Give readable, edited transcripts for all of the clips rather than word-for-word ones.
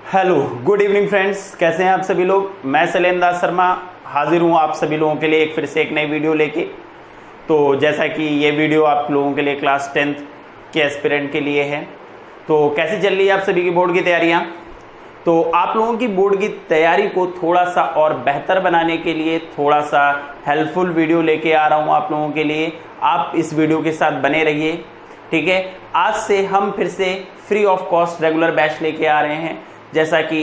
Hello good evening friends, कैसे हैं आप सभी लोग। मैं सलेम दास शर्मा हाजिर हूं आप सभी लोगों के लिए एक फिर से एक नई वीडियो लेके। तो जैसा कि ये वीडियो आप लोगों के लिए क्लास 10th के एस्पिरेंट के लिए है। तो कैसी चल रही है आप सभी की बोर्ड की तैयारियां। तो आप लोगों की बोर्ड की तैयारी को थोड़ा सा और बेहतर बनाने के लिए थोड़ा सा हेल्पफुल वीडियो लेके आ रहा हूँ आप लोगों के लिए। आप इस वीडियो के साथ बने रहिए, ठीक है। आज से हम फिर से free of cost regular batch लेके आ रहे हैं, जैसा कि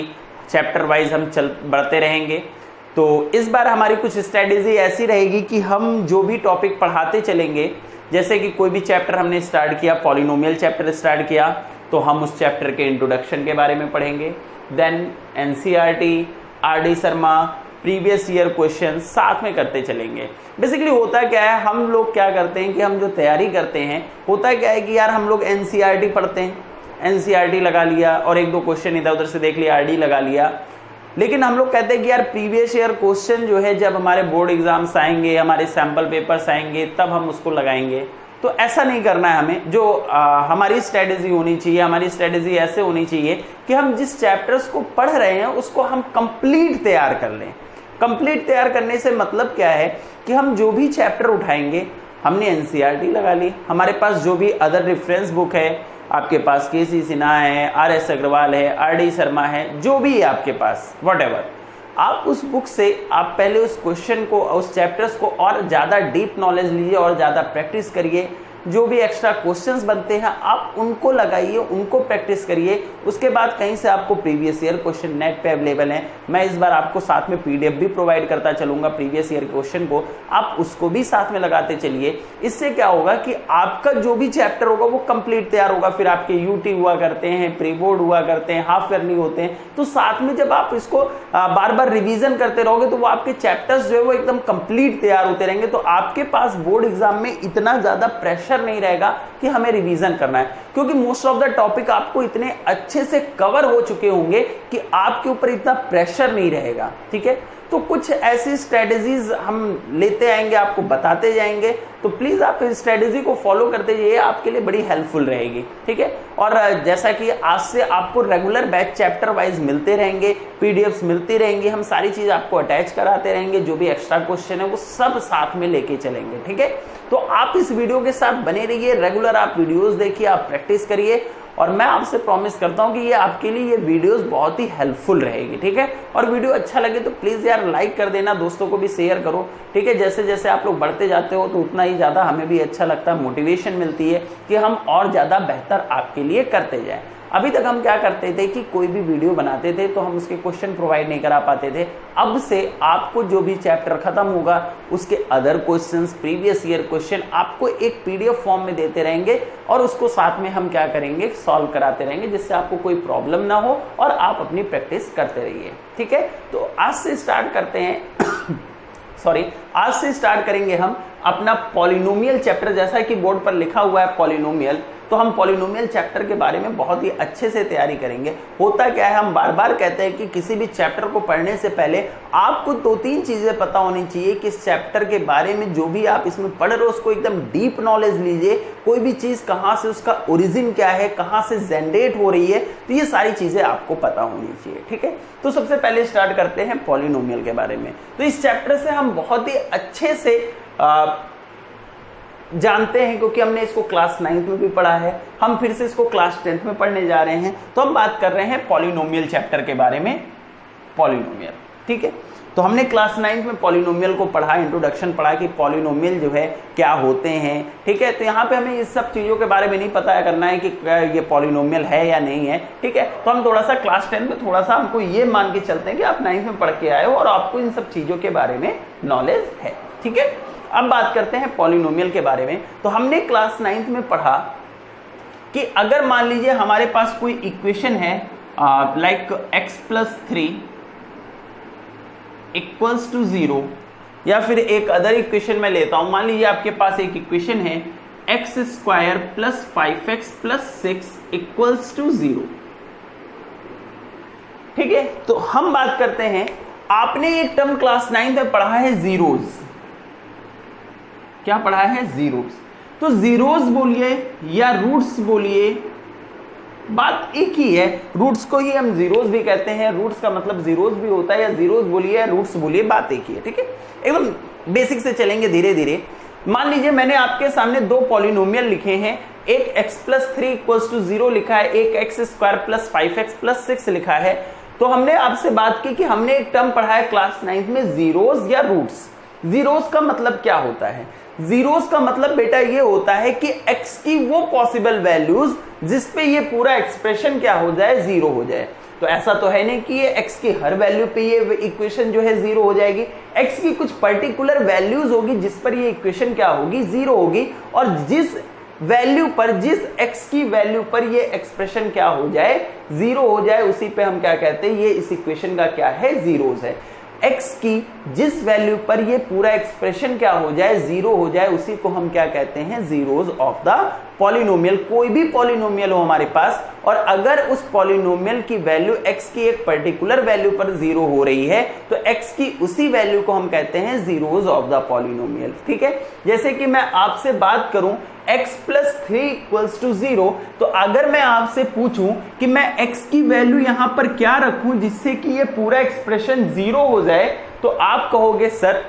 चैप्टर वाइज हम बढ़ते रहेंगे। तो इस बार हमारी कुछ स्ट्रेटेजी ऐसी रहेगी कि हम जो भी टॉपिक पढ़ाते चलेंगे, जैसे कि कोई भी चैप्टर हमने स्टार्ट किया, पॉलिनोमियल चैप्टर स्टार्ट किया, तो हम उस चैप्टर के इंट्रोडक्शन के बारे में पढ़ेंगे। Then NCERT, RD Sharma, previous year question साथ में करते चलेंगे। बेसिकली होता क्या है, हम लोग क्या करते हैं कि हम जो तैयारी करते हैं, होता क्या है कि यार हम लोग एनसीईआरटी पढ़ते हैं, एनसीईआरटी लगा लिया और एक दो क्वेश्चन इधर उधर से देख लिया, आरडी लगा लिया। लेकिन हम लोग कहते हैं कि यार प्रीवियस ईयर क्वेश्चन जो है जब हमारे बोर्ड एग्जाम्स आएंगे, हमारे सैम्पल पेपर्स आएंगे, तब हम उसको लगाएंगे। तो ऐसा नहीं करना है हमें। जो हमारी स्ट्रेटेजी होनी चाहिए, हमारी स्ट्रेटेजी ऐसे होनी चाहिए कि हम जिस चैप्टर्स को पढ़ रहे हैं उसको हम कंप्लीट तैयार कर लें। कंप्लीट तैयार करने से मतलब क्या है कि हम जो भी चैप्टर उठाएंगे, हमने एनसीईआरटी लगा ली, हमारे पास जो भी अदर रेफरेंस बुक है, आपके पास केसी सिन्हा है, आरएस अग्रवाल है, आरडी शर्मा है, जो भी है आपके पास व्हाटएवर, आप उस बुक से आप पहले उस क्वेश्चन को, उस चैप्टर्स को और ज़्यादा डीप नॉलेज लीजिए और ज़्यादा प्रैक्टिस करिए। जो भी एक्स्ट्रा क्वेश्चंस बनते हैं आप उनको लगाइए, उनको प्रैक्टिस करिए। उसके बाद कहीं से आपको प्रीवियस ईयर क्वेश्चन नेट पे अवेलेबल हैं। मैं इस बार आपको साथ में पीडीएफ भी प्रोवाइड करता चलूंगा प्रीवियस ईयर क्वेश्चन को, आप उसको भी साथ में लगाते चलिए। इससे क्या होगा कि आपका जो भी चैप्टर होगा वो कंप्लीट तैयार होगा। फिर आपके यूटी हुआ करते हैं, प्री बोर्ड हुआ करते हैं, हाफ ईयरली होते हैं, तो साथ में जब आप इसको बार बार रिविजन करते रहोगे तो वो आपके चैप्टर्स जो है वो एकदम कंप्लीट तैयार होते रहेंगे। तो आपके पास बोर्ड एग्जाम में इतना ज्यादा प्रेशर नहीं रहेगा कि हमें रिवीजन करना है, क्योंकि मोस्ट ऑफ द टॉपिक आपको इतने अच्छे से कवर हो चुके होंगे कि आपके ऊपर इतना प्रेशर नहीं रहेगा, ठीक है। तो कुछ ऐसी स्ट्रेटेजीज हम लेते आएंगे, आपको बताते जाएंगे। तो प्लीज आप इस स्ट्रेटेजी को फॉलो करते जाइए, आपके लिए बड़ी हेल्पफुल रहेगी, ठीक है। और जैसा कि आज से आपको रेगुलर बैच चैप्टर वाइज मिलते रहेंगे, पीडीएफ्स मिलती रहेंगी, हम सारी चीज आपको अटैच कराते रहेंगे। जो भी एक्स्ट्रा क्वेश्चन है वो सब साथ में लेके चलेंगे, ठीक है। तो आप इस वीडियो के साथ बने रहिए, रेगुलर आप वीडियोस देखिए, आप प्रैक्टिस करिए, और मैं आपसे प्रॉमिस करता हूं कि ये आपके लिए ये वीडियोस बहुत ही हेल्पफुल रहेगी, ठीक है। और वीडियो अच्छा लगे तो प्लीज यार लाइक कर देना, दोस्तों को भी शेयर करो, ठीक है। जैसे जैसे आप लोग बढ़ते जाते हो तो उतना ही ज्यादा हमें भी अच्छा लगता है, मोटिवेशन मिलती है कि हम और ज्यादा बेहतर आपके लिए करते जाएं। अभी तक हम क्या करते थे कि कोई भी वीडियो बनाते थे तो हम उसके क्वेश्चन प्रोवाइड नहीं करा पाते थे। अब से आपको जो भी चैप्टर खत्म होगा उसके other questions, previous year question आपको एक पीडीएफ फॉर्म में देते रहेंगे और उसको साथ में हम क्या करेंगे, सॉल्व कराते रहेंगे, जिससे आपको कोई प्रॉब्लम ना हो और आप अपनी प्रैक्टिस करते रहिए, ठीक है। तो आज से स्टार्ट करते हैं आज से स्टार्ट करेंगे हम अपना पॉलिनोमियल चैप्टर। जैसा कि बोर्ड पर लिखा हुआ है पॉलिनोमियल, तो हम पॉलिनोमियल चैप्टर के बारे में बहुत ही अच्छे से तैयारी करेंगे। होता क्या है, हम बार बार कहते हैं कि किसी भी चैप्टर को पढ़ने से पहले आपको 2-3 चीजें पता होनी चाहिए कि इस चैप्टर के बारे में जो भी आप इसमें पढ़ रहे हो उसको एकदम डीप नॉलेज लीजिए। कोई भी चीज कहां से, उसका ओरिजिन क्या है, कहां से जनरेट हो रही है, तो ये सारी चीजें आपको पता होनी चाहिए, ठीक है। तो सबसे पहले स्टार्ट करते हैं पॉलिनोमियल के बारे में। तो इस चैप्टर से हम बहुत ही अच्छे से जानते हैं, क्योंकि हमने इसको क्लास 9th में भी पढ़ा है, हम फिर से इसको क्लास 10th में पढ़ने जा रहे हैं। तो हम बात कर रहे हैं पॉलिनोमियल चैप्टर के बारे में, पॉलिनोमियल, ठीक है। तो हमने क्लास 9th में पॉलिनोमियल को पढ़ा, इंट्रोडक्शन पढ़ा कि पॉलिनोमियल जो है क्या होते हैं, ठीक है। तो यहाँ पे हमें इस सब चीजों के बारे में नहीं पता करना है कि ये पॉलिनोमियल है या नहीं है, ठीक है। तो हम थोड़ा सा क्लास 10 में थोड़ा सा हमको ये मान के चलते हैं कि आप 9th में पढ़ के आए हो और आपको इन सब चीजों के बारे में नॉलेज है, ठीक है। अब बात करते हैं पॉलिनोमियल के बारे में। तो हमने क्लास 9th में पढ़ा कि अगर मान लीजिए हमारे पास कोई इक्वेशन है लाइक x+3 इक्वल्स टू 0, या फिर एक अदर इक्वेशन में लेता हूं। मान लीजिए आपके पास एक इक्वेशन है x² + 5x + 6 इक्वल्स टू 0, ठीक है। तो हम बात करते हैं, आपने एक टर्म क्लास 9th में पढ़ा है जीरोस। क्या पढ़ा है? जीरोस। तो जीरोस बोलिए या रूट्स बोलिए बात एक ही है, रूट्स को ही हम जीरोस भी कहते हैं, रूट्स का मतलब जीरोस भी होता है, या जीरोस बोलिए या रूट्स बोलिए, बात एक ही है। ठीक है, एकदम बेसिक से चलेंगे धीरे धीरे। मान लीजिए मैंने आपके सामने दो पॉलिनोमियल लिखे हैं, एक x प्लस 3 इक्वल्स टू 0 लिखा है, एक x square plus 5x plus 6 लिखा है। तो हमने आपसे बात की कि हमने एक टर्म पढ़ा है क्लास 9th में, जीरोस या रूट्स। जीरोस का मतलब क्या होता है? जीरोस का मतलब बेटा ये होता है कि x की वो पॉसिबल वैल्यूज जिस पे ये पूरा एक्सप्रेशन क्या हो जाए, जीरो हो जाए। तो ऐसा तो है नहीं कि ये x की हर वैल्यू पे ये इक्वेशन जो है जीरो हो जाएगी। x की कुछ पर्टिकुलर वैल्यूज होगी जिस पर ये इक्वेशन क्या होगी, जीरो होगी, और जिस वैल्यू पर, जिस x की वैल्यू पर ये एक्सप्रेशन क्या हो जाए, जीरो हो जाए, उसी पे हम क्या कहते हैं, ये इस इक्वेशन का क्या है, जीरोस है। x की जिस वैल्यू पर ये पूरा एक्सप्रेशन क्या हो जाए, जीरो हो जाए, उसी को हम क्या कहते हैं, जीरोस ऑफ द पॉलिनोमियल। कोई भी पॉलिनोमियल हो हमारे पास, और अगर उस पॉलिनोमियल की वैल्यू x की एक पर्टिकुलर वैल्यू पर जीरो हो रही है, तो x की उसी वैल्यू को हम कहते हैं जीरोस ऑफ द पॉलिनोमियल। ठीक है, जैसे कि मैं आपसे बात करूं x प्लस 3 इक्वल्स टू 0, तो अगर मैं आपसे पूछूं कि मैं x की वैल्यू यहां पर क्या रखूं जिससे कि ये पूरा एक्सप्रेशन जीरो हो जाए, तो आप कहोगे सर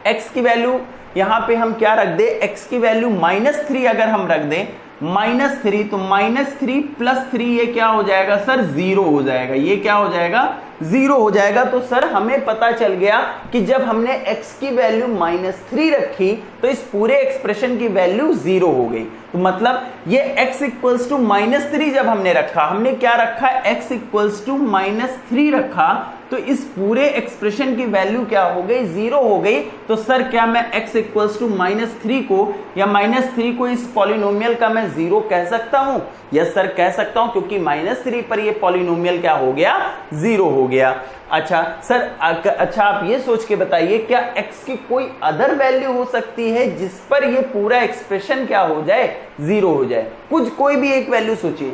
x की वैल्यू यहां पे हम क्या रख दे, x की वैल्यू -3 अगर हम रख दें, -3, तो -3 प्लस 3 ये क्या हो जाएगा सर, जीरो हो जाएगा। ये क्या हो जाएगा, जीरो हो जाएगा। तो सर हमें पता चल गया कि जब हमने x की वैल्यू -3 रखी तो इस पूरे एक्सप्रेशन की वैल्यू जीरो हो गई। तो मतलब ये x इक्वल्स टू -3 जब हमने रखा, हमने क्या रखा, x इक्वल्स टू -3 रखा, तो इस पूरे एक्सप्रेशन की वैल्यू क्या हो गई, जीरो हो गई। तो सर क्या मैं x इक्वल्स टू -3 को या -3 को इस पॉलिनोमियल का मैं जीरो कह सकता हूं? यस सर कह सकता हूं, क्योंकि -3 पर ये पॉलिनोमियल क्या हो गया, जीरो हो गया। अच्छा सर, अच्छा आप ये सोच के बताइए, क्या x की कोई अदर वैल्यू हो सकती है जिस पर ये पूरा एक्सप्रेशन क्या हो जाए, जीरो हो जाए? कुछ कोई भी एक वैल्यू सोचिए।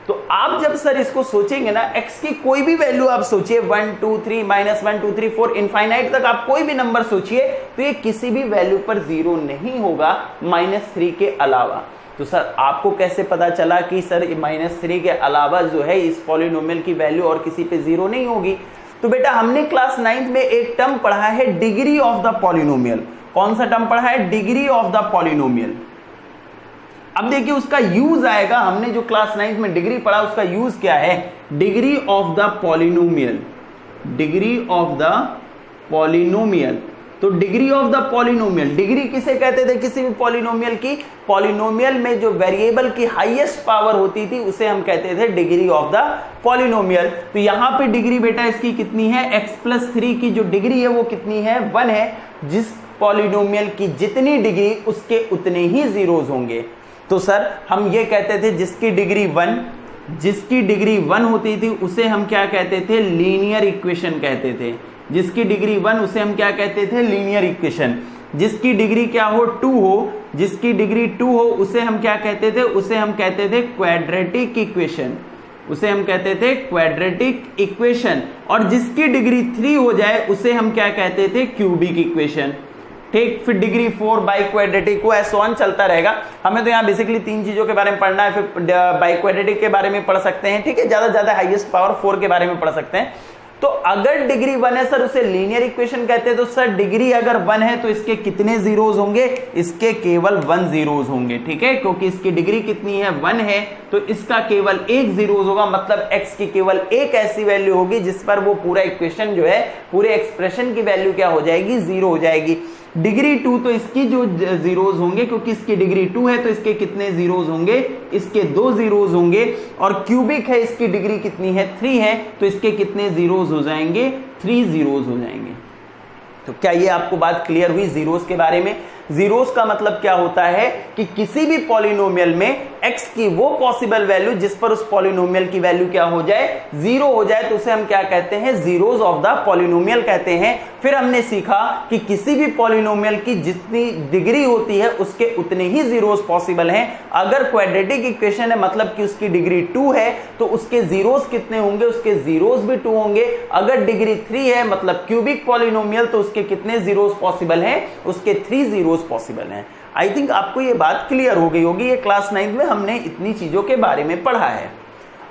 तो आप जब सर इसको सोचेंगे ना, x की कोई भी वैल्यू आप सोचिए, 1 2 3 -1 2 3 4 इनफाइनाइट तक आप कोई भी नंबर सोचिए, तो ये किसी भी वैल्यू पर जीरो नहीं होगा -3 के अलावा। तो सर आपको कैसे पता चला कि सर -3 के अलावा जो है इस पॉलिनोमियल की वैल्यू और किसी पे जीरो नहीं होगी? तो बेटा हमने क्लास 9th में एक टर्म पढ़ा है, डिग्री ऑफ द पॉलिनोमियल। कौन सा टर्म पढ़ा है, डिग्री ऑफ द पॉलिनोमियल। अब देखिए उसका यूज आएगा, हमने जो क्लास 9th में डिग्री पढ़ा उसका यूज क्या है, degree of the polynomial. Degree of the polynomial, तो degree of the polynomial, degree किसे कहते थे, किसी भी पॉलिनोमियल की? पॉलिनोमियल में जो वेरिएबल की हाईएस्ट पावर होती थी उसे हम कहते थे डिग्री ऑफ द पॉलिनोमियल। तो यहां पे डिग्री बेटा इसकी कितनी है, x प्लस 3 की जो डिग्री है वो कितनी है, 1 है। जिस पॉलिनोमियल की जितनी डिग्री उसके उतने ही जीरोस होंगे। तो सर हम ये कहते थे जिसकी डिग्री 1, जिसकी डिग्री 1 होती थी उसे हम क्या कहते थे, लीनियर इक्वेशन कहते थे। जिसकी डिग्री 1 उसे हम क्या कहते थे, लीनियर इक्वेशन। जिसकी डिग्री क्या हो, 2 हो, जिसकी डिग्री 2 हो उसे हम क्या कहते थे, उसे हम कहते थे क्वाड्रेटिक इक्वेशन। उसे हम कहते थे क्वाड्रेटिक इक्वेशन। और जिसकी डिग्री 3 हो जाए उसे हम क्या कहते थे, क्यूबिक इक्वेशन। ठीक, फिर डिग्री 4 बाई क्वाड्रेटिक को ऐसे ऑन चलता रहेगा। हमें तो यहाँ बेसिकली 3 चीजों के बारे में पढ़ना है, फिर बाई क्वाड्रेटिक के बारे में पढ़ सकते हैं। ठीक है, ज्यादा ज्यादा हाईएस्ट पावर 4 के बारे में पढ़ सकते हैं। तो अगर डिग्री 1 है सर उसे लीनियर इक्वेशन कहते हैं। तो सर डिग्री अगर 1 है तो इसके कितने जीरोस होंगे, इसके केवल 1 जीरोस होंगे। ठीक है, क्योंकि इसकी डिग्री कितनी है, 1 है, तो इसका केवल 1 जीरोस होगा। मतलब x की केवल एक ऐसी वैल्यू होगी जिस पर वो पूरा इक्वेशन जो है, पूरे एक्सप्रेशन की वैल्यू क्या हो जाएगी, जीरो हो जाएगी। डिग्री 2 तो इसकी जो जीरोस होंगे, क्योंकि इसकी डिग्री 2 है तो इसके कितने जीरोस होंगे, इसके 2 जीरोस होंगे। और क्यूबिक है, इसकी डिग्री कितनी है, 3 है, तो इसके कितने जीरोस हो जाएंगे, 3 जीरोस हो जाएंगे। तो क्या ये आपको बात क्लियर हुई जीरोस के बारे में? जीरोस का मतलब क्या होता है कि किसी भी पॉलिनोमियल में x की वो पॉसिबल वैल्यू जिस पर उस पॉलिनोमियल की वैल्यू क्या हो जाए, जीरो हो जाए, तो उसे हम क्या कहते हैं, जीरोस ऑफ द पॉलिनोमियल कहते हैं। फिर हमने सीखा कि किसी भी पॉलिनोमियल की जितनी डिग्री होती है उसके उतने ही जीरोस पॉसिबल हैं। अगर क्वाड्रेटिक इक्वेशन है मतलब कि उसकी डिग्री 2 है तो उसके जीरोस कितने होंगे, उसके जीरोस भी 2 होंगे। अगर डिग्री 3 है मतलब क्यूबिक पॉलिनोमियल, तो उसके कितने जीरोस पॉसिबल हैं, उसके 3 जीरोस पॉसिबल हैं। आई थिंक आपको ये बात क्लियर हो गई होगी, ये क्लास 9th में हमने इतनी चीजों के बारे में पढ़ा है।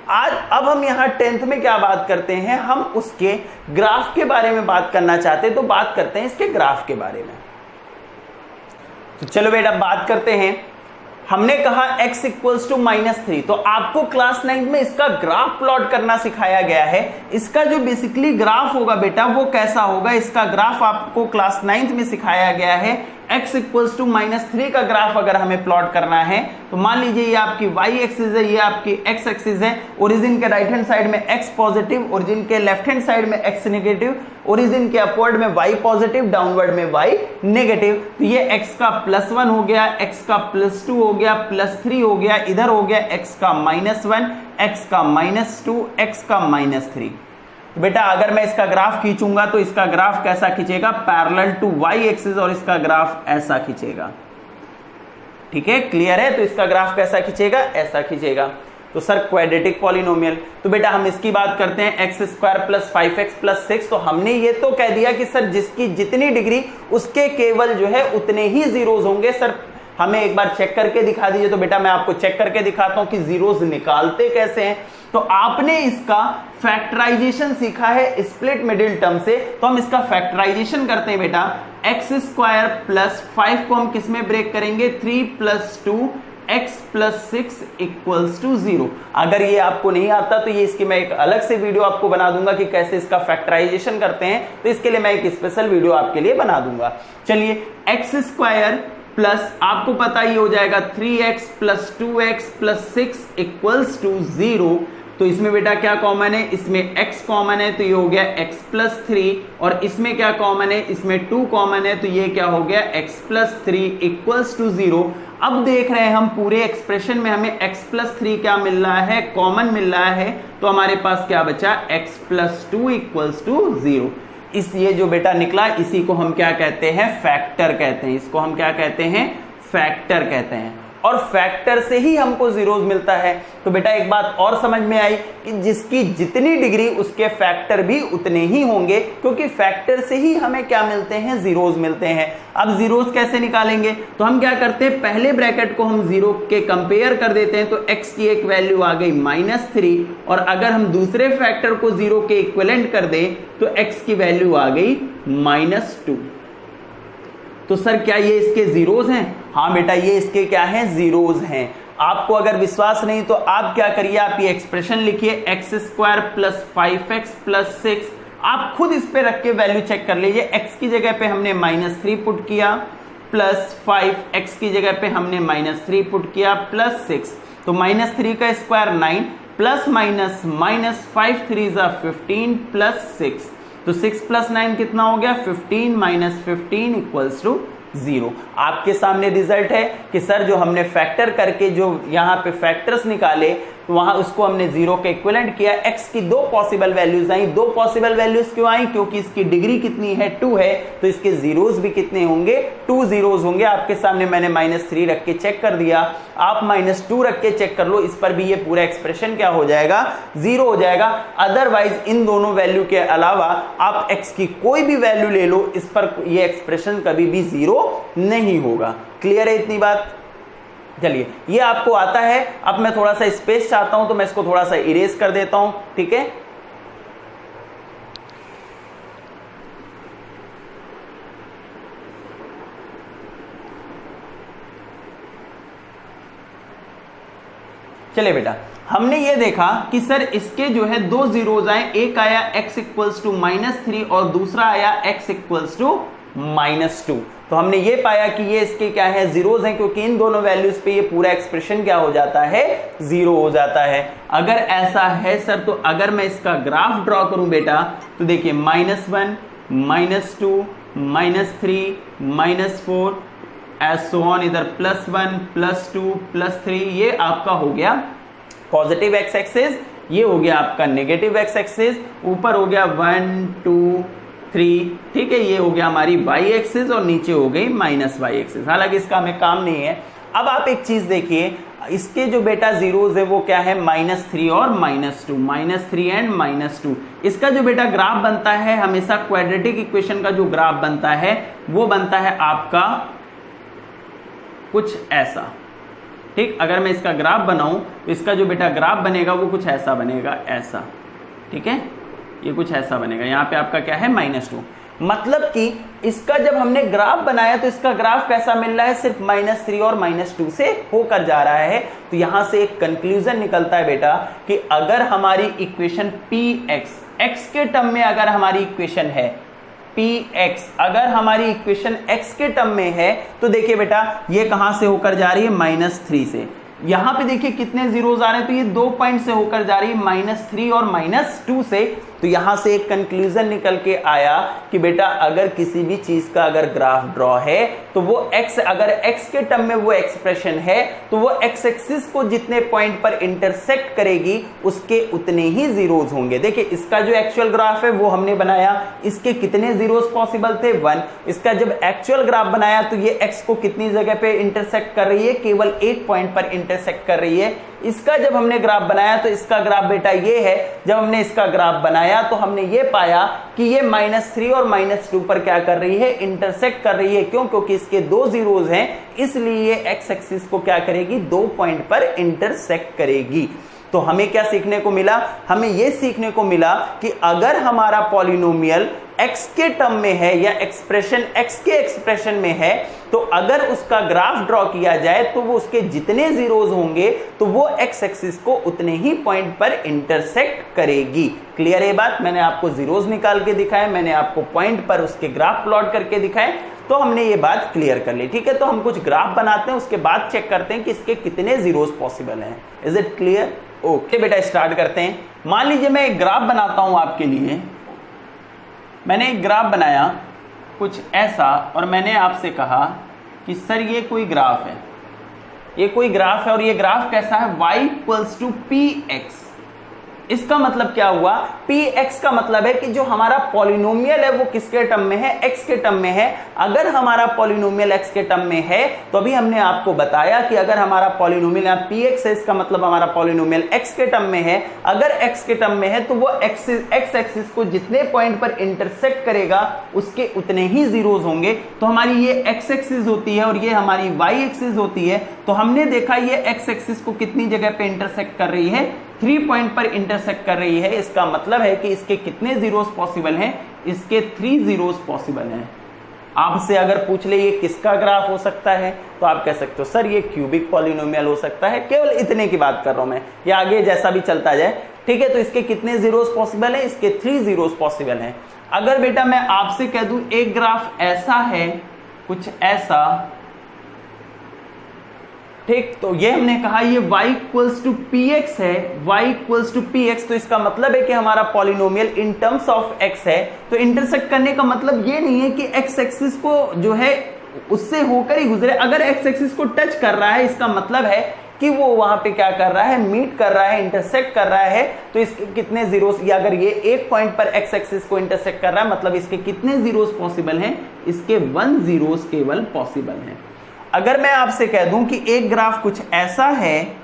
आज अब हम यहाँ 10th में क्या बात करते हैं, हम उसके ग्राफ के बारे में बात करना चाहते हैं, तो बात करते हैं इसके ग्राफ के बारे में। तो चलो बेटा बात करते हैं। हमने कहा x इक्वल्स टू -3, तो आपको क्लास 9 में इसका ग्राफ प्लॉट करना सिखाया गया है। इसका जो बेसिकली ग्राफ होगा बेटा वो कैसा होगा, इसका ग्राफ आपको क्लास 9 में सिखाया गया है। x इक्वल्स टू -3 का ग्राफ अगर हमें प्लॉट करना है तो मान लीजिए ये आपकी y एक्सिस है, ये आपकी x एक्सिस है। ओरिजिन के राइट हैंड साइड में x पॉजिटिव, ओरिजिन के लेफ्ट हैंड साइड में x नेगेटिव, ओरिजिन के अपवर्ड में y पॉजिटिव, डाउनवर्ड में y नेगेटिव। तो ये x का +1 हो गया, x का +2 हो गया, +3 हो गया, इधर हो गया x का -1, x का -2, x का -3। तो बेटा अगर मैं इसका ग्राफ खींचूंगा तो इसका ग्राफ कैसा खींचेगा, पैरेलल टू y एक्सिस, और इसका ग्राफ ऐसा खींचेगा। ठीक है, क्लियर है। तो इसका ग्राफ कैसा खींचेगा, ऐसा खींचेगा। तो सर क्वाड्रेटिक पॉलिनोमियल, तो बेटा हम इसकी बात करते हैं x² + 5x + 6। तो हमने ये तो कह दिया कि सर जिसकी जितनी डिग्री उसके केवल जो है उतने ही जीरोज होंगे। सर हमें एक बार चेक करके दिखा दीजिए। तो बेटा मैं आपको चेक करके दिखाता हूं कि जीरोज निकालते कैसे हैं। तो आपने इसका फैक्टराइजेशन सीखा है स्प्लिट मिडिल टर्म से, तो हम इसका फैक्टराइजेशन करते हैं बेटा। x² + 5 को हम किस में ब्रेक करेंगे, 3 + 2 x + 6 = 0। अगर ये आपको नहीं आता तो ये इसकी मैं एक अलग से वीडियो आपको बना दूंगा कि कैसे इसका फैक्टराइजेशन करते हैं, तो इसके लिए मैं एक स्पेशल वीडियो आपके लिए बना दूंगा। चलिए x² प्लस आपको पता ही हो जाएगा 3x + 2x + 6 = 0। तो इसमें बेटा क्या कॉमन है, इसमें x कॉमन है, तो ये हो गया x + 3, और इसमें क्या कॉमन है, इसमें 2 कॉमन है, तो ये क्या हो गया x + 3 = 0। अब देख रहे हैं हम पूरे एक्सप्रेशन में हमें x + 3 क्या मिल रहा है, कॉमन मिल रहा है। तो हमारे पास क्या बचा, x + 2 = 0। इस ये जो बेटा निकला इसी को हम क्या कहते हैं, फैक्टर कहते हैं। इसको हम क्या कहते हैं, फैक्टर कहते हैं। और फैक्टर से ही हमको जीरोज मिलता है। तो बेटा एक बात और समझ में आई कि जिसकी जितनी डिग्री उसके फैक्टर भी उतने ही होंगे, क्योंकि फैक्टर से ही हमें क्या मिलते हैं, जीरोज मिलते हैं। अब जीरोज कैसे निकालेंगे, तो हम क्या करते हैं, पहले ब्रैकेट को हम जीरो के कंपेयर कर देते हैं। तो x की एक वैल्यू आ गई -3, और अगर हम दूसरे फैक्टर को जीरो के इक्विवेलेंट कर दें तो x की वैल्यू आ गई -2। तो सर क्या ये इसके जीरोज हैं, हाँ बेटा ये इसके क्या हैं, जीरोज हैं। आपको अगर विश्वास नहीं तो आप क्या करिए, आप ये एक्सप्रेशन लिखिए x² + 5x + 6। आप खुद इस पे रख के वैल्यू चेक कर लीजिए। x की जगह पे हमने -3 पुट किया, +5, x की जगह पे हमने -3 पुट किया, +6। तो -3 का स्क्वायर 9, प्लस माइनस -5 3 = 15 + 6। तो 6 + 9 कितना हो गया, 15 - 15 = 0। आपके सामने रिजल्ट है कि सर जो हमने फैक्टर करके जो यहाँ पे फैक्टर्स निकाले तो वहां उसको हमने 0 के इक्विवेलेंट किया। x की 2 पॉसिबल वैल्यूज आई। 2 पॉसिबल वैल्यूज क्यों आई, क्योंकि इसकी डिग्री कितनी है, 2 है, तो इसके जीरोज भी कितने होंगे, 2 जीरोज होंगे। आपके सामने मैंने -3 रख के चेक कर दिया, आप -2 रख के चेक कर लो। इस पर भी ये पूरा एक्सप्रेशन क्या हो जाएगा, 0 हो जाएगा। अदरवाइज इन दोनों वैल्यू के अलावा आप x की कोई भी वैल्यू ले लो, इस पर ये एक्सप्रेशन कभी भी 0 नहीं होगा। क्लियर है इतनी बात। चलिए ये आपको आता है। अब मैं थोड़ा सा स्पेस चाहता हूं तो मैं इसको थोड़ा सा इरेज कर देता हूं, ठीक है। चलिए बेटा हमने ये देखा कि सर इसके जो है 2 जीरोज आए, एक आया x = -3 और दूसरा आया x = -2। तो हमने ये पाया कि ये इसके क्या है, जीरोज हैं, क्योंकि इन दोनों वैल्यूज पे ये पूरा एक्सप्रेशन क्या हो जाता है, 0 हो जाता है। अगर ऐसा है सर तो अगर मैं इसका ग्राफ ड्रॉ करूं बेटा तो देखिए -1 -2 -3 -4 ऐसो ऑन, इधर +1 +2 +3, ये आपका हो गया पॉजिटिव x एक्सिस, ये हो गया आपका नेगेटिव x एक्सिस, ऊपर हो गया 1 2 3, ठीक है, ये हो गया हमारी y एक्सिस और नीचे हो गई -y एक्सिस। हालांकि इसका हमें काम नहीं है। अब आप एक चीज देखिए, इसके जो बेटा जीरोज है वो क्या है, -3 और -2, -3 एंड -2। इसका जो बेटा ग्राफ बनता है, हमेशा क्वाड्रेटिक इक्वेशन का जो ग्राफ बनता है वो बनता है आपका कुछ ऐसा। ठीक, अगर मैं इसका ग्राफ बनाऊं तो इसका जो बेटा ग्राफ बनेगा वो कुछ ऐसा बनेगा, ऐसा। ठीक है, ये कुछ ऐसा बनेगा। यहां पे आपका क्या है, -2। मतलब कि इसका जब हमने ग्राफ बनाया तो इसका ग्राफ कैसा मिल रहा है, सिर्फ -3 और -2 से होकर जा रहा है। तो यहां से एक कंक्लूजन निकलता है बेटा कि अगर हमारी इक्वेशन px, x के टर्म में अगर हमारी इक्वेशन है px, अगर हमारी इक्वेशन x के टर्म में है तो देखिए बेटा ये कहां से होकर जा रही है, -3 से। यहां पे देखिए कितने जीरोस आ रहे हैं, तो ये 2 पॉइंट से होकर जा रही है, -3 और -2 से। तो यहां से एक कंक्लूजन निकल के आया कि बेटा अगर किसी भी चीज का अगर ग्राफ ड्रॉ है तो वो x, अगर x के टर्म में वो एक्सप्रेशन है तो वो x एक्सिस को जितने पॉइंट पर इंटरसेक्ट करेगी उसके उतने ही जीरोस होंगे। देखिए इसका जो एक्चुअल ग्राफ है वो हमने बनाया, इसके कितने जीरोस पॉसिबल थे, 1। इसका जब एक्चुअल ग्राफ बनाया तो ये x को कितनी जगह पे इंटरसेक्ट कर रही है, केवल एक पॉइंट पर इंटरसेक्ट कर रही है। इसका जब हमने ग्राफ बनाया तो इसका ग्राफ बेटा ये है, जब हमने इसका ग्राफ बनाया तो हमने ये पाया कि ये -3 और -2 पर क्या कर रही है, इंटरसेक्ट कर रही है। क्यों? क्योंकि इसके 2 जीरोस हैं, इसलिए एक्स एक्सिस को क्या करेगी, 2 पॉइंट पर इंटरसेक्ट करेगी। तो हमें क्या सीखने को मिला, हमें यह सीखने को मिला कि अगर हमारा पॉलिनोमियल x के टर्म में है या एक्सप्रेशन x के एक्सप्रेशन में है तो अगर उसका ग्राफ ड्रॉ किया जाए तो वो उसके जितने जीरोस होंगे तो वो x एक्सिस को उतने ही पॉइंट पर इंटरसेक्ट करेगी। क्लियर है बात? मैंने आपको जीरोस निकाल के दिखाए, मैंने आपको पॉइंट पर उसके ग्राफ प्लॉट करके दिखाए, तो हमने ये बात क्लियर कर ली। ठीक है, तो हम कुछ ग्राफ बनाते हैं, उसके बाद चेक करते हैं कि इसके कितने जीरोस पॉसिबल हैं। Is it clear? ओके बेटा, स्टार्ट करते हैं। मान लीजिए मैं एक ग्राफ बनाता हूं आपके लिए। मैंने एक ग्राफ बनाया कुछ ऐसा और मैंने आपसे कहा कि सर ये कोई ग्राफ है, ये कोई ग्राफ है और ये ग्राफ कैसा है, y = px। इसका मतलब क्या हुआ, px का मतलब है कि जो हमारा पॉलिनोमियल है वो किसके टर्म में है, x के टर्म में है। अगर हमारा पॉलिनोमियल x के टर्म में है तो अभी हमने आपको बताया कि अगर हमारा पॉलिनोमियल यहाँ px है, इसका मतलब हमारा पॉलिनोमियल x के टर्म में है। अगर x के टर्म में है तो वो x एक्सिस को जितने पॉइंट पर इंटरसेक्ट करेगा उसके उतने ही जीरोस होंगे। तो हमारी ये x एक्सिस होती है और ये हमारी y एक्सिस होती है। तो हमने देखा ये x एक्सिस को कितनी जगह पे इंटरसेक्ट कर रही है, 3 पॉइंट पर इंटरसेक्ट कर रही है। इसका मतलब है कि इसके कितने जीरोस पॉसिबल हैं, इसके 3 जीरोस पॉसिबल हैं। आपसे अगर पूछ ले ये किसका ग्राफ हो सकता है तो आप कह सकते हो सर ये क्यूबिक पॉलिनोमियल हो सकता है। केवल इतने की बात कर रहा हूं मैं, या आगे जैसा भी चलता जाए। ठीक है, तो इसके कितने जीरोस पॉसिबल है, इसके 3 जीरोस पॉसिबल हैं। अगर बेटा मैं आपसे कह दूं एक ग्राफ ऐसा है, कुछ ऐसा, ठीक, तो ये हमने कहा ये y = px है, y = px, तो इसका मतलब है कि हमारा polynomial in terms of x है। तो इंटरसेक्ट करने का मतलब ये नहीं है कि x एक्सिस को जो है उससे होकर ही गुजरे। अगर x एक्सिस को टच कर रहा है इसका मतलब है कि वो वहां पे क्या कर रहा है, मीट कर रहा है, इंटरसेक्ट कर रहा है। तो इसके कितने जीरोस, या अगर ये एक पॉइंट पर x एक्सिस को इंटरसेक्ट कर रहा है मतलब इसके कितने जीरोस पॉसिबल हैं, इसके 1 जीरोस केवल पॉसिबल हैं। अगर मैं आपसे कह दूं कि एक ग्राफ कुछ ऐसा है,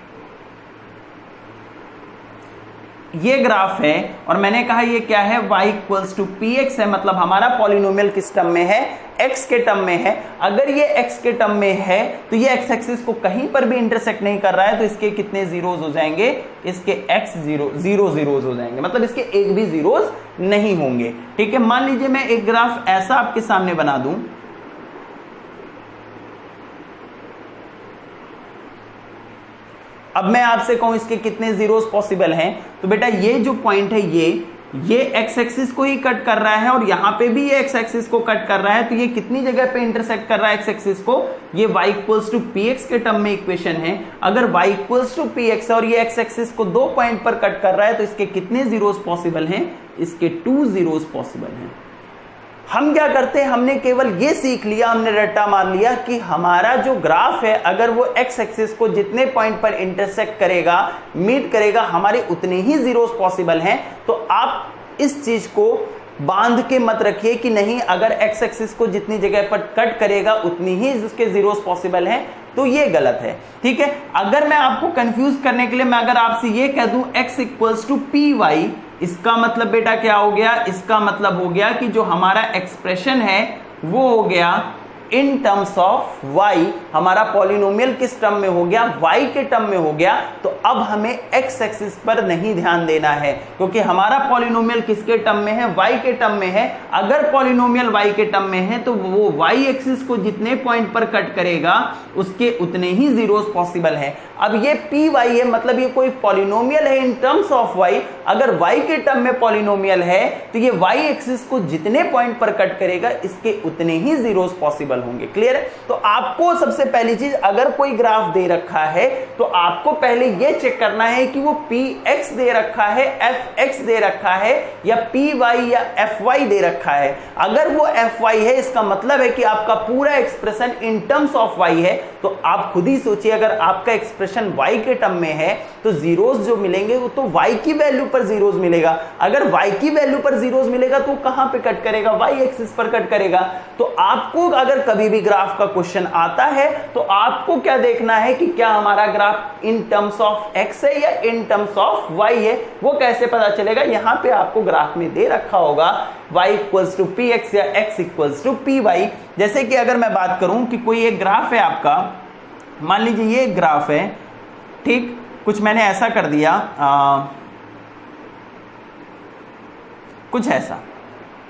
ये ग्राफ है और मैंने कहा ये क्या है, y = px है, मतलब हमारा पॉलिनोमियल किस टर्म में है, x के टर्म में है। अगर ये x के टर्म में है तो ये x एक्सिस को कहीं पर भी इंटरसेक्ट नहीं कर रहा है, तो इसके कितने जीरोस हो जाएंगे, इसके x जीरो जीरोस हो जाएंगे, मतलब इसके एक भी जीरोस नहीं होंगे। ठीक है, मान लीजिए मैं एक ग्राफ ऐसा आपके सामने बना दूं। अब मैं आपसे कहूं इसके कितने जीरोस पॉसिबल हैं, तो बेटा ये जो पॉइंट है ये एक्स एक्सिस को ही कट कर रहा है और यहां पे भी ये एक्स एक्सिस को कट कर रहा है। तो ये कितनी जगह पे इंटरसेक्ट कर रहा है एक्स एक्सिस को, ये y = px के टर्म में इक्वेशन है। अगर y = px और ये एक्स एक्सिस को 2 पॉइंट पर कट कर रहा है तो इसके कितने जीरोस पॉसिबल हैं, इसके 2 जीरोस पॉसिबल हैं। हम क्या करते हैं, हमने केवल ये सीख लिया, हमने रट्टा मार लिया कि हमारा जो ग्राफ है अगर वो एक्स एक्सिस को जितने पॉइंट पर इंटरसेक्ट करेगा, मीट करेगा, हमारे उतने ही जीरोस पॉसिबल हैं। तो आप इस चीज को बांध के मत रखिए कि नहीं अगर एक्स एक्सिस को जितनी जगह पर कट करेगा उतनी ही उसके जीरोस पॉसिबल हैं, तो ये गलत है। ठीक है, अगर मैं आपको कंफ्यूज करने के लिए मैं अगर आपसे ये कह दूं x = py, इसका मतलब बेटा क्या हो गया, इसका मतलब हो गया कि जो हमारा एक्सप्रेशन है वो हो गया इन टर्म्स ऑफ y। हमारा पॉलिनोमियल किस टर्म में हो गया, y के टर्म में हो गया। तो अब हमें x एक्सिस पर नहीं ध्यान देना है, क्योंकि हमारा पॉलिनोमियल किसके टर्म में है, y के टर्म में है। अगर पॉलिनोमियल y के टर्म में है तो वो y एक्सिस को जितने पॉइंट पर कट करेगा उसके उतने ही जीरोस पॉसिबल है। अब ये py है, मतलब ये कोई पॉलिनोमियल है इन टर्म्स ऑफ y। अगर y के टर्म में पॉलिनोमियल है तो ये y एक्सिस को जितने पॉइंट पर कट करेगा इसके उतने ही जीरोस पॉसिबल होंगे। क्लियर है? तो आपको सबसे पहली चीज, अगर कोई ग्राफ दे रखा है तो आपको पहले यह चेक करना है कि वो px दे रखा है, fx दे रखा है, या py या fy दे रखा है। अगर वो fy है इसका मतलब है कि आपका पूरा expression in terms of y है। तो आप खुद ही सोचिए, अगर आपका एक्सप्रेशन y के टर्म में है तो जीरोस जो मिलेंगे वो तो y की वैल्यू पर जीरोस मिलेगा। अगर y की वैल्यू पर जीरोस मिलेगा तो कहां पे कट करेगा, y एक्सिस पर कट करेगा। तो आपको अगर कभी भी ग्राफ का क्वेश्चन आता है तो आपको क्या देखना है कि क्या हमारा graph in terms of x है या इन टर्म्स ऑफ y है। वो कैसे पता चलेगा, यहां पे आपको ग्राफ में दे रखा होगा y इक्वल्स टू px या x इक्वल्स टू py। जैसे कि अगर मैं बात करूं कि कोई एक ग्राफ है आपका, मान लीजिए ये एक ग्राफ है, ठीक, कुछ मैंने ऐसा कर दिया, कुछ ऐसा।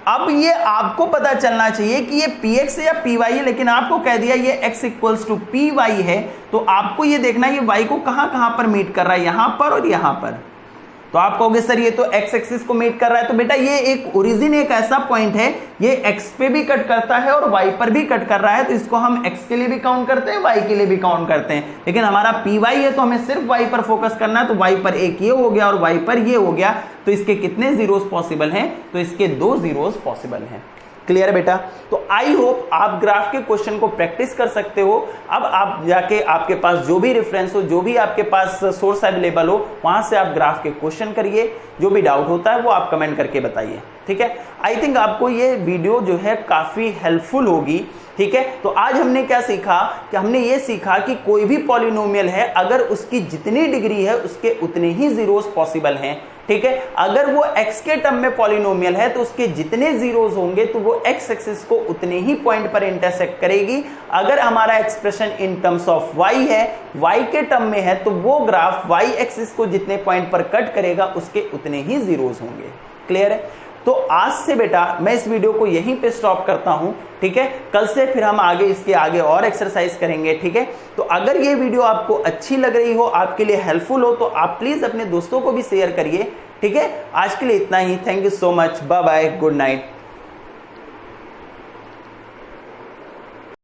अब ये आपको पता चलना चाहिए कि ये px या py है, लेकिन आपको कह दिया ये x इक्वल्स टू py है। तो आपको ये देखना है ये y को कहां पर मीट कर रहा है, यहां पर और यहां पर। तो आप कहोगे सर ये तो x एक्सिस को मीट कर रहा है। तो बेटा ये एक ओरिजिन, एक ऐसा पॉइंट है, ये x पे भी कट करता है और y पर भी कट कर रहा है। तो इसको हम x के लिए भी काउंट करते हैं, y के लिए भी काउंट करते हैं। लेकिन हमारा py है तो हमें सिर्फ y पर फोकस करना है। तो y पर एक ये हो गया और y पर ये हो गया। तो इसके कितने जीरोस पॉसिबल हैं, तो इसके 2 जीरोस पॉसिबल हैं। क्लियर है बेटा? तो आई होप आप ग्राफ के क्वेश्चन को प्रैक्टिस कर सकते हो। अब आप जाके आपके पास जो भी रेफरेंस हो, जो भी आपके पास सोर्स अवेलेबल हो, वहां से आप ग्राफ के क्वेश्चन करिए। जो भी डाउट होता है वो आप कमेंट करके बताइए। ठीक है? आई थिंक आपको ये वीडियो जो है काफी हेल्पफुल होगी। ठीक है? तो आज हमने क्या सीखा कि हमने ये सीखा कि कोई भी पॉलिनोमियल है, अगर उसकी जितनी डिग्री है उसके उतने ही जीरोस पॉसिबल हैं। ठीक है? अगर वो x के टर्म में पॉलिनोमियल है तो उसके जितने जीरोस होंगे तो वो x एक्सिस को उतने ही पॉइंट पर इंटरसेक्ट करेगी। अगर हमारा expression in terms of y है, y के टर्म में है, तो वो ग्राफ y एक्सिस को जितने पॉइंट पर कट करेगा उसके उतने ही जीरोस होंगे। क्लियर है? तो आज से बेटा मैं इस वीडियो को यहीं पे स्टॉप करता हूं। ठीक है? कल से फिर हम इसके आगे और एक्सरसाइज करेंगे। ठीक है? तो अगर ये वीडियो आपको अच्छी लग रही हो, आपके लिए हेल्पफुल हो, तो आप प्लीज अपने दोस्तों को भी शेयर करिए। ठीक है? आज के लिए इतना ही। Thank you so much. Bye bye. Good night.